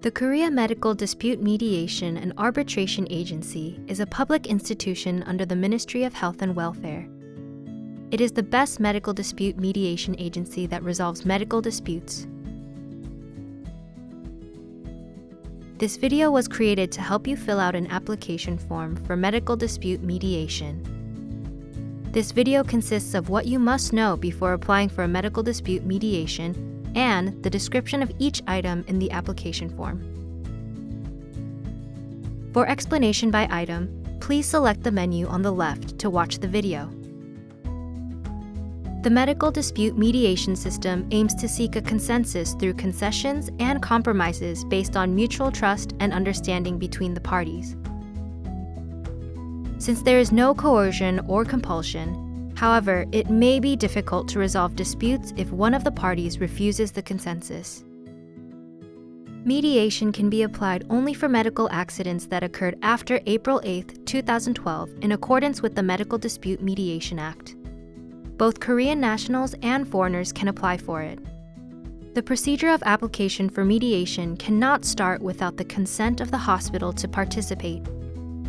The Korea Medical Dispute Mediation and Arbitration Agency is a public institution under the Ministry of Health and Welfare. It is the best medical dispute mediation agency that resolves medical disputes. This video was created to help you fill out an application form for medical dispute mediation. This video consists of what you must know before applying for a medical dispute mediation and the description of each item in the application form. For explanation by item, please select the menu on the left to watch the video. The medical dispute mediation system aims to seek a consensus through concessions and compromises based on mutual trust and understanding between the parties. Since there is no coercion or compulsion, however, it may be difficult to resolve disputes if one of the parties refuses the consensus. Mediation can be applied only for medical accidents that occurred after April 8, 2012 in accordance with the Medical Dispute Mediation Act. Both Korean nationals and foreigners can apply for it. The procedure of application for mediation cannot start without the consent of the hospital to participate.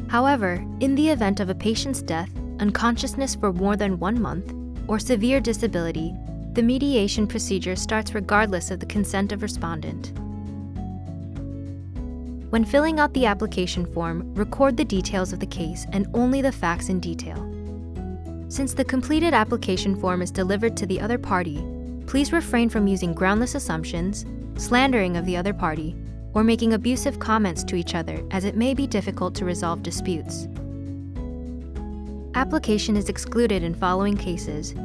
However, in the event of a patient's death, unconsciousness for more than 1 month, or severe disability, the mediation procedure starts regardless of the consent of respondent. When filling out the application form, record the details of the case and only the facts in detail. Since the completed application form is delivered to the other party, please refrain from using groundless assumptions, slandering of the other party, or making abusive comments to each other, as it may be difficult to resolve disputes. Application is excluded in following cases.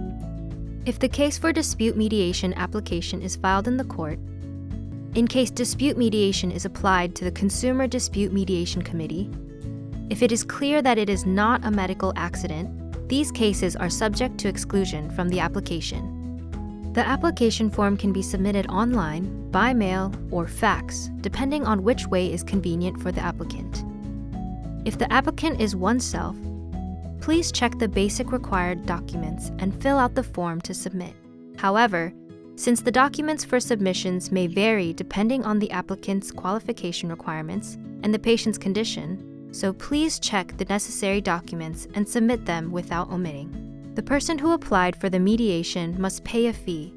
If the case for dispute mediation application is filed in the court, in case dispute mediation is applied to the Consumer Dispute Mediation Committee, if it is clear that it is not a medical accident, these cases are subject to exclusion from the application. The application form can be submitted online, by mail, or fax, depending on which way is convenient for the applicant. If the applicant is oneself, please check the basic required documents and fill out the form to submit. However, since the documents for submissions may vary depending on the applicant's qualification requirements and the patient's condition, so please check the necessary documents and submit them without omitting. The person who applied for the mediation must pay a fee.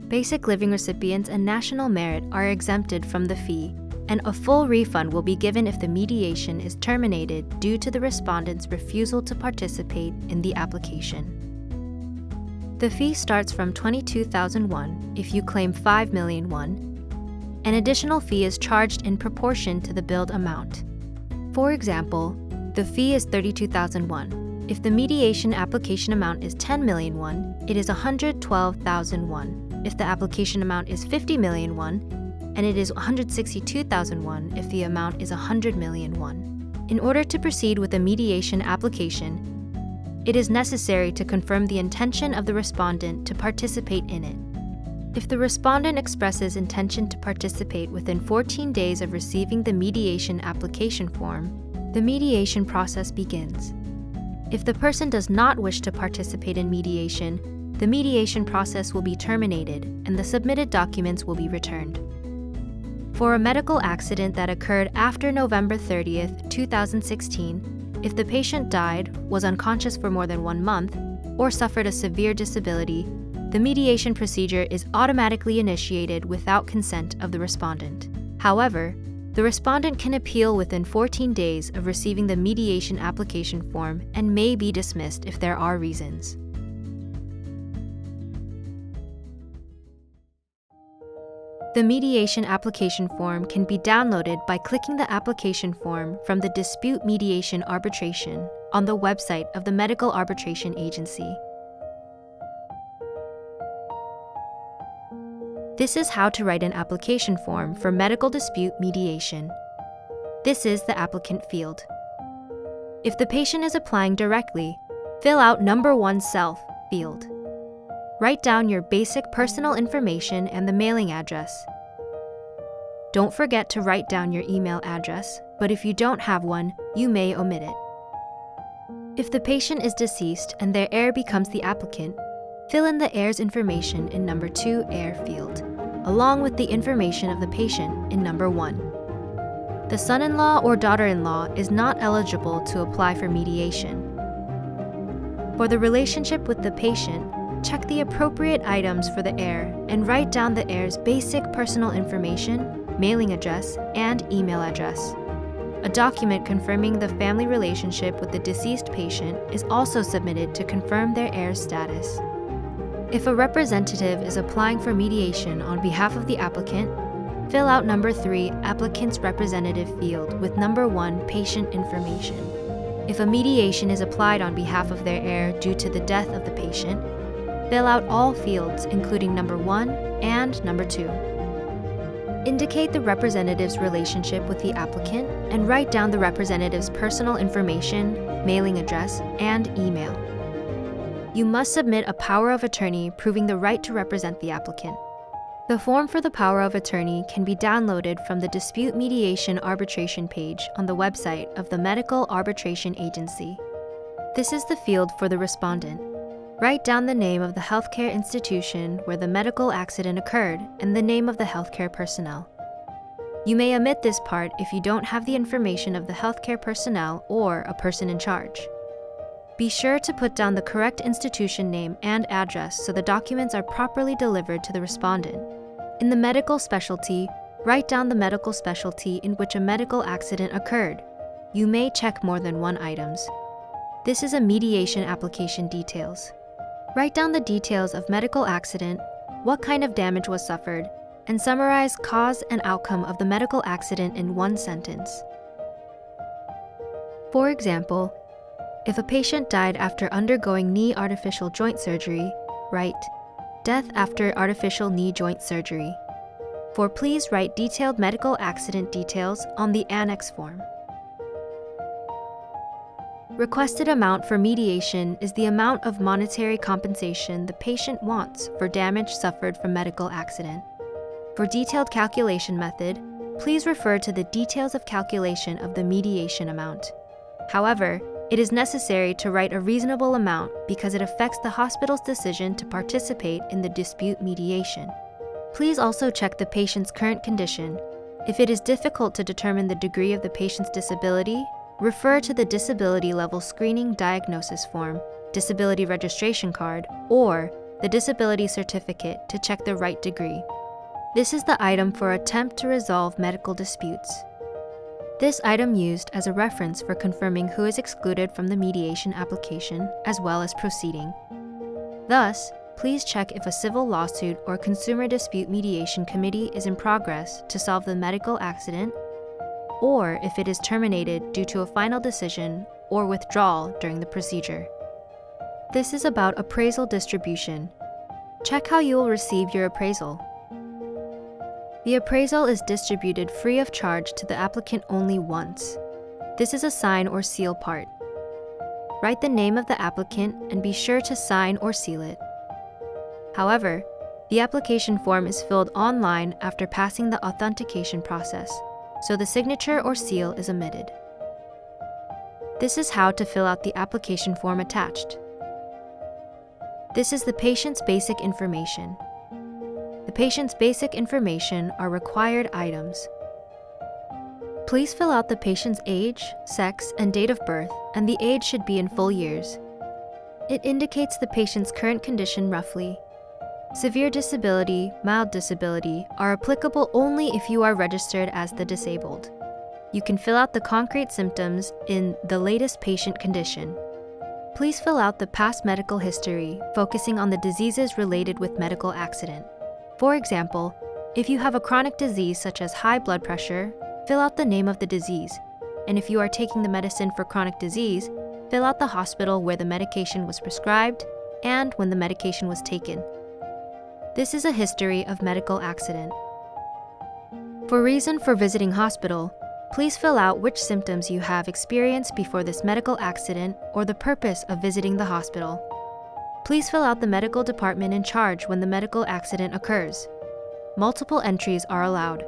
Basic living recipients and national merit are exempted from the fee, and a full refund will be given if the mediation is terminated due to the respondent's refusal to participate in the application. The fee starts from 22,000 won if you claim 5 million won. An additional fee is charged in proportion to the billed amount. For example, the fee is 32,000 won. If the mediation application amount is 10 million won, it is 112,000 won. If the application amount is 50 million won, and it is 162,000 won if the amount is 100 million won. In order to proceed with a mediation application, it is necessary to confirm the intention of the respondent to participate in it. If the respondent expresses intention to participate within 14 days of receiving the mediation application form, the mediation process begins. If the person does not wish to participate in mediation, the mediation process will be terminated and the submitted documents will be returned. For a medical accident that occurred after November 30th, 2016, if the patient died, was unconscious for more than 1 month, or suffered a severe disability, the mediation procedure is automatically initiated without consent of the respondent. However, the respondent can appeal within 14 days of receiving the mediation application form and may be dismissed if there are reasons. The mediation application form can be downloaded by clicking the application form from the Dispute Mediation Arbitration on the website of the Medical Arbitration Agency. This is how to write an application form for medical dispute mediation. This is the applicant field. If the patient is applying directly, fill out number 1 self field. Write down your basic personal information and the mailing address. Don't forget to write down your email address, but if you don't have one, you may omit it. If the patient is deceased and their heir becomes the applicant, fill in the heir's information in number 2 heir field, along with the information of the patient in number 1. the son-in-law or daughter-in-law is not eligible to apply for mediation. For the relationship with the patient, check the appropriate items for the heir and write down the heir's basic personal information, mailing address, and email address. A document confirming the family relationship with the deceased patient is also submitted to confirm their heir's status. If a representative is applying for mediation on behalf of the applicant, fill out number 3, applicant's representative field with number 1, patient information. If a mediation is applied on behalf of their heir due to the death of the patient, fill out all fields including number 1 and number 2. Indicate the representative's relationship with the applicant and write down the representative's personal information, mailing address, and email. You must submit a power of attorney proving the right to represent the applicant. The form for the power of attorney can be downloaded from the Dispute Mediation Arbitration page on the website of the Medical Arbitration Agency. This is the field for the respondent. Write down the name of the healthcare institution where the medical accident occurred and the name of the healthcare personnel. You may omit this part if you don't have the information of the healthcare personnel or a person in charge. Be sure to put down the correct institution name and address so the documents are properly delivered to the respondent. In the medical specialty, write down the medical specialty in which a medical accident occurred. You may check more than one items. This is a mediation application details. Write down the details of medical accident, what kind of damage was suffered, and summarize cause and outcome of the medical accident in one sentence. For example, if a patient died after undergoing knee artificial joint surgery, write, death after artificial knee joint surgery. For please write detailed medical accident details on the annex form. Requested amount for mediation is the amount of monetary compensation the patient wants for damage suffered from medical accident. For detailed calculation method, please refer to the details of calculation of the mediation amount. However, it is necessary to write a reasonable amount because it affects the hospital's decision to participate in the dispute mediation. Please also check the patient's current condition. If it is difficult to determine the degree of the patient's disability, refer to the Disability Level Screening Diagnosis Form, Disability Registration Card, or the Disability Certificate to check the right degree. This is the item for Attempt to Resolve Medical Disputes. This item used as a reference for confirming who is excluded from the mediation application as well as proceeding. Thus, please check if a civil lawsuit or consumer dispute mediation committee is in progress to solve the medical accident, or if it is terminated due to a final decision or withdrawal during the procedure. This is about appraisal distribution. Check how you will receive your appraisal. The appraisal is distributed free of charge to the applicant only once. This is a sign or seal part. Write the name of the applicant and be sure to sign or seal it. However, the application form is filled online after passing the authentication process, so the signature or seal is omitted. This is how to fill out the application form attached. This is the patient's basic information. The patient's basic information are required items. Please fill out the patient's age, sex, and date of birth, and the age should be in full years. It indicates the patient's current condition roughly. Severe disability, mild disability are applicable only if you are registered as the disabled. You can fill out the concrete symptoms in the latest patient condition. Please fill out the past medical history, focusing on the diseases related with medical accident. For example, if you have a chronic disease such as high blood pressure, fill out the name of the disease. And if you are taking the medicine for chronic disease, fill out the hospital where the medication was prescribed and when the medication was taken. This is a history of medical accident. For reason for visiting hospital, please fill out which symptoms you have experienced before this medical accident or the purpose of visiting the hospital. Please fill out the medical department in charge when the medical accident occurs. Multiple entries are allowed.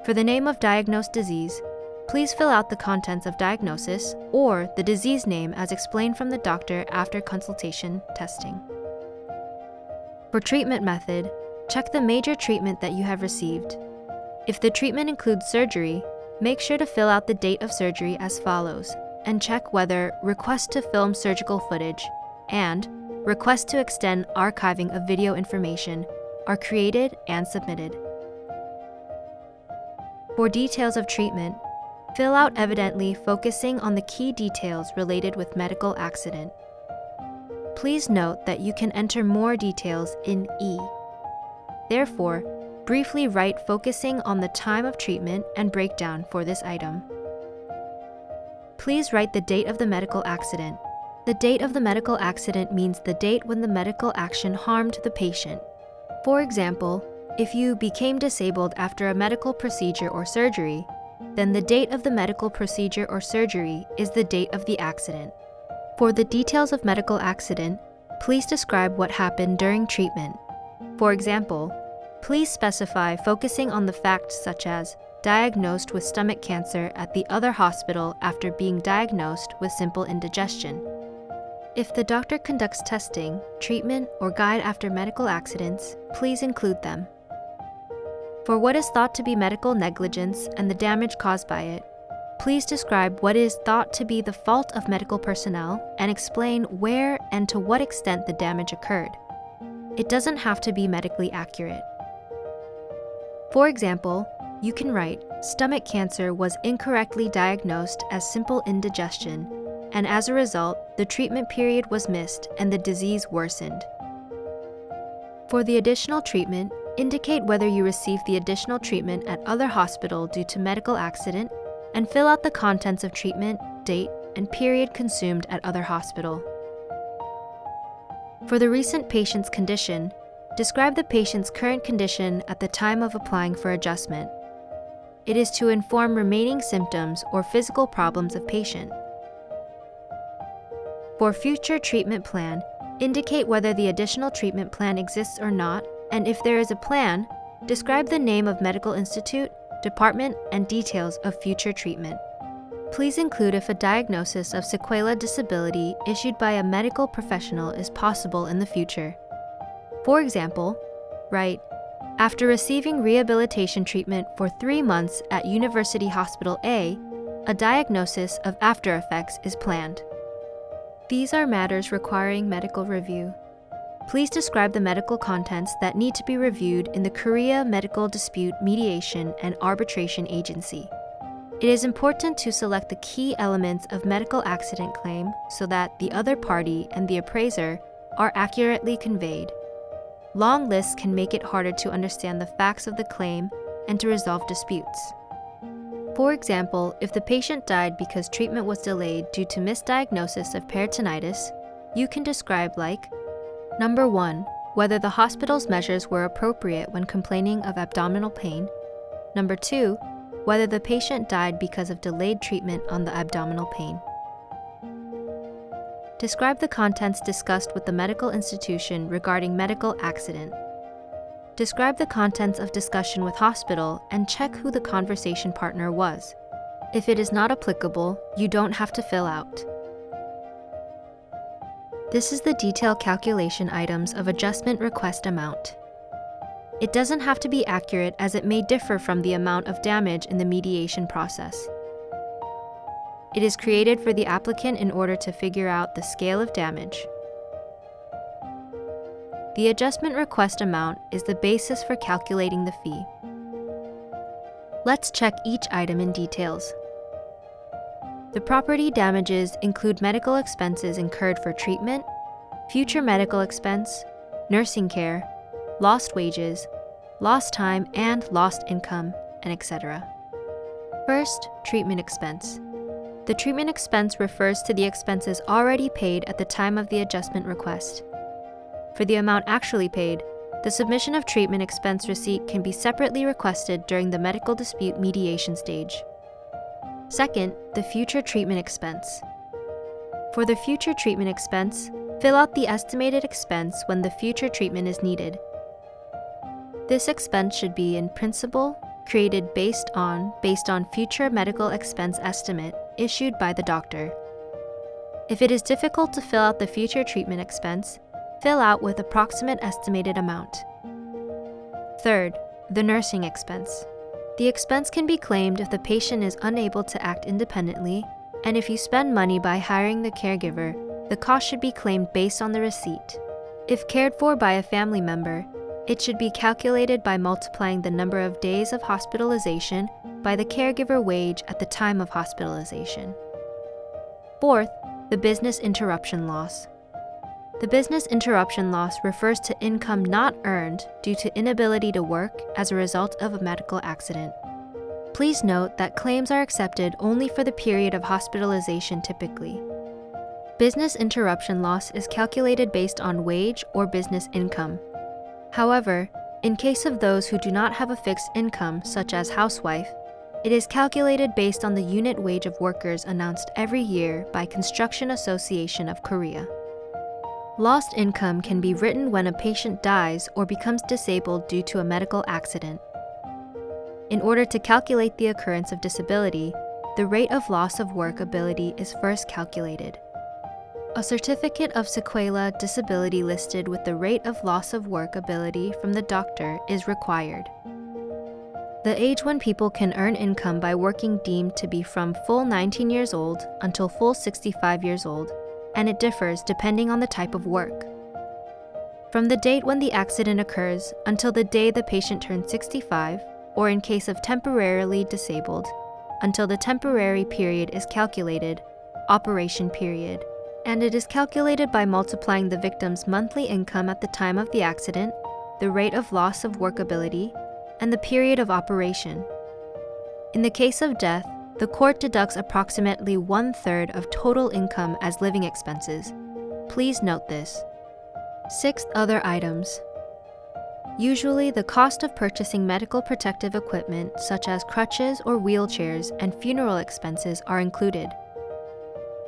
For the name of diagnosed disease, please fill out the contents of diagnosis or the disease name as explained from the doctor after consultation testing. For treatment method, check the major treatment that you have received. If the treatment includes surgery, Make sure to fill out the date of surgery as follows, and check whether Request to film surgical footage and Request to extend archiving of video information are created and submitted. For details of treatment, fill out evidently focusing on the key details related with medical accident. Please note that you can enter more details in E. Therefore, briefly write focusing on the time of treatment and breakdown for this item. Please write the date of the medical accident. The date of the medical accident means the date when the medical action harmed the patient. For example, if you became disabled after a medical procedure or surgery, then the date of the medical procedure or surgery is the date of the accident. For the details of medical accident, please describe what happened during treatment. For example, please specify focusing on the facts such as diagnosed with stomach cancer at the other hospital after being diagnosed with simple indigestion. If the doctor conducts testing, treatment, or guide after medical accidents, please include them. For what is thought to be medical negligence and the damage caused by it, please describe what is thought to be the fault of medical personnel and explain where and to what extent the damage occurred. It doesn't have to be medically accurate. For example, you can write, stomach cancer was incorrectly diagnosed as simple indigestion, and as a result, the treatment period was missed and the disease worsened. For the additional treatment, indicate whether you received the additional treatment at other hospital due to medical accident, and fill out the contents of treatment, date, and period consumed at other hospital. For the recent patient's condition, describe the patient's current condition at the time of applying for adjustment. It is to inform remaining symptoms or physical problems of patient. For future treatment plan, indicate whether the additional treatment plan exists or not, and if there is a plan, describe the name of medical institute, department, and details of future treatment. Please include if a diagnosis of sequela disability issued by a medical professional is possible in the future. For example, write, after receiving rehabilitation treatment for 3 months at University Hospital A, a diagnosis of after effects is planned. These are matters requiring medical review. Please describe the medical contents that need to be reviewed in the Korea Medical Dispute Mediation and Arbitration Agency. It is important to select the key elements of medical accident claim so that the other party and the appraiser are accurately conveyed. Long lists can make it harder to understand the facts of the claim and to resolve disputes. For example, if the patient died because treatment was delayed due to misdiagnosis of peritonitis, you can describe like, Number 1, whether the hospital's measures were appropriate when complaining of abdominal pain. Number 2, whether the patient died because of delayed treatment on the abdominal pain. Describe the contents discussed with the medical institution regarding medical accident. Describe the contents of discussion with hospital and check who the conversation partner was. If it is not applicable, you don't have to fill out. This is the detailed calculation items of adjustment request amount. It doesn't have to be accurate as it may differ from the amount of damage in the mediation process. It is created for the applicant in order to figure out the scale of damage. The adjustment request amount is the basis for calculating the fee. Let's check each item in details. The property damages include medical expenses incurred for treatment, future medical expense, nursing care, lost wages, lost time and lost income, and etc. First, treatment expense. The treatment expense refers to the expenses already paid at the time of the adjustment request. For the amount actually paid, the submission of treatment expense receipt can be separately requested during the medical dispute mediation stage. Second, the future treatment expense. For the future treatment expense, fill out the estimated expense when the future treatment is needed. This expense should be in principle, created based on future medical expense estimate issued by the doctor. If it is difficult to fill out the future treatment expense, fill out with approximate estimated amount. Third, the nursing expense. The expense can be claimed if the patient is unable to act independently, and if you spend money by hiring the caregiver, the cost should be claimed based on the receipt. If cared for by a family member, it should be calculated by multiplying the number of days of hospitalization by the caregiver wage at the time of hospitalization. Fourth, the business interruption loss. The business interruption loss refers to income not earned due to inability to work as a result of a medical accident. Please note that claims are accepted only for the period of hospitalization typically. Business interruption loss is calculated based on wage or business income. However, in case of those who do not have a fixed income, such as housewife, it is calculated based on the unit wage of workers announced every year by Construction Association of Korea. Lost income can be written when a patient dies or becomes disabled due to a medical accident. In order to calculate the occurrence of disability, the rate of loss of work ability is first calculated. A certificate of sequela disability listed with the rate of loss of work ability from the doctor is required. The age when people can earn income by working deemed to be from full 19 years old until full 65 years old, and it differs depending on the type of work. From the date when the accident occurs until the day the patient turns 65, or in case of temporarily disabled, until the temporary period is calculated, operation period, and it is calculated by multiplying the victim's monthly income at the time of the accident, the rate of loss of workability, and the period of operation. In the case of death, the court deducts approximately 1/3 of total income as living expenses. Please note this. Sixth, other items. Usually, the cost of purchasing medical protective equipment such as crutches or wheelchairs and funeral expenses are included.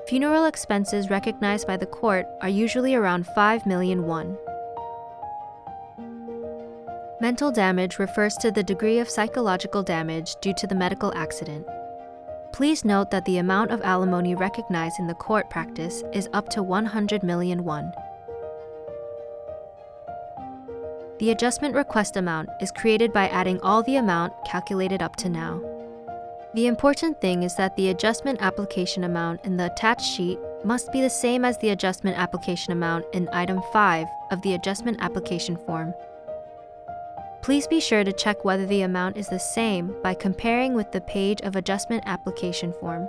Funeral expenses recognized by the court are usually around 5 million won. Mental damage refers to the degree of psychological damage due to the medical accident. Please note that the amount of alimony recognized in the court practice is up to 100 million won. The adjustment request amount is created by adding all the amount calculated up to now. The important thing is that the adjustment application amount in the attached sheet must be the same as the adjustment application amount in item 5 of the adjustment application form. Please be sure to check whether the amount is the same by comparing with the page of adjustment application form.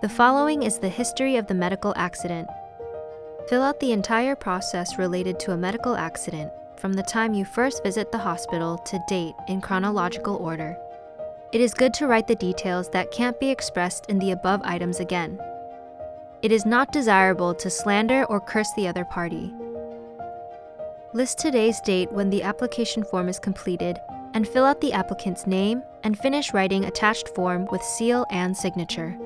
The following is the history of the medical accident. Fill out the entire process related to a medical accident from the time you first visit the hospital to date in chronological order. It is good to write the details that can't be expressed in the above items again. It is not desirable to slander or curse the other party. List today's date when the application form is completed and fill out the applicant's name and finish writing attached form with seal and signature.